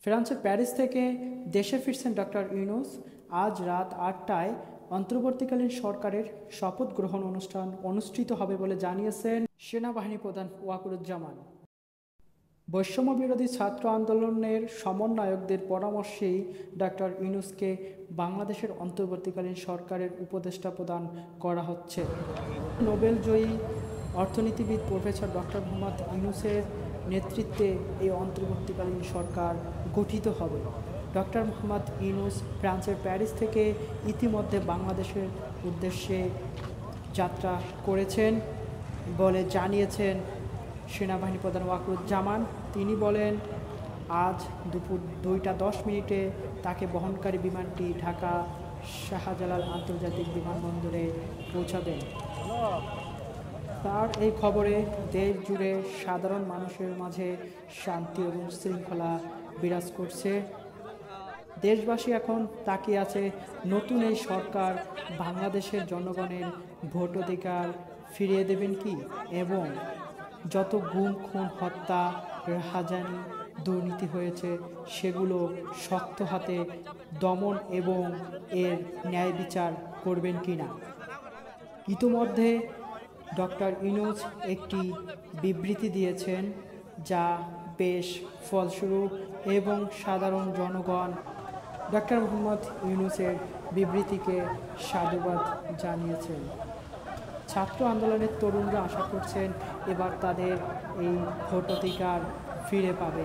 ফ্রান্সের প্যারিস থেকে দেশে ফিরছেন ডক্টর ইউনূস। আজ রাত ৮টায় অন্তর্বর্তীকালীন সরকারের শপথ গ্রহণ অনুষ্ঠান অনুষ্ঠিত হবে বলে জানিয়েছেন সেনাবাহিনী প্রধান ওয়াকারুজ্জামান। বৈষম্য বিরোধী ছাত্র আন্দোলনের সমন্বয়কদের পরামর্শেই ডক্টর ইউনূসকে বাংলাদেশের অন্তর্বর্তীকালীন সরকারের উপদেষ্টা প্রদান করা হচ্ছে। নোবেলজয়ী অর্থনীতিবিদ প্রফেসর ডক্টর মোহাম্মদ ইউনূসের নেতৃত্বে এই অন্তর্বর্তীকালীন সরকার গঠিত হবে। ডক্টর মোহাম্মদ ইউনূস ফ্রান্সের প্যারিস থেকে ইতিমধ্যে বাংলাদেশের উদ্দেশ্যে যাত্রা করেছেন বলে জানিয়েছেন সেনাবাহিনী প্রধান ওয়াকারুজ্জামান। তিনি বলেন, আজ দুপুর 2টা 10 মিনিটে তাকে বহনকারী বিমানটি ঢাকা শাহজালাল আন্তর্জাতিক বিমানবন্দরে পৌঁছাবেন। তার এই খবরে দেশ জুড়ে সাধারণ মানুষের মাঝে শান্তি এবং শৃঙ্খলা বিরাজ করছে। দেশবাসী এখন তাকিয়ে আছে নতুন এই সরকার বাংলাদেশের জনগণের ভোটাধিকার ফিরিয়ে দেবেন কি, এবং যত গুম খুন হত্যা রাহাজানি দুর্নীতি হয়েছে সেগুলো শক্ত হাতে দমন এবং এর ন্যায় বিচার করবেন কিনা। ইতোমধ্যে ডক্টর ইউনূস একটি বিবৃতি দিয়েছেন যা বেশ ফলস্বরূপ এবং সাধারণ জনগণ ডক্টর মোহাম্মদ ইউনূসের বিবৃতিকে সাধুবাদ জানিয়েছেন। ছাত্র আন্দোলনের তরুণরা আশা করছেন এবার তাদের এই ভোটাধিকার ফিরে পাবে।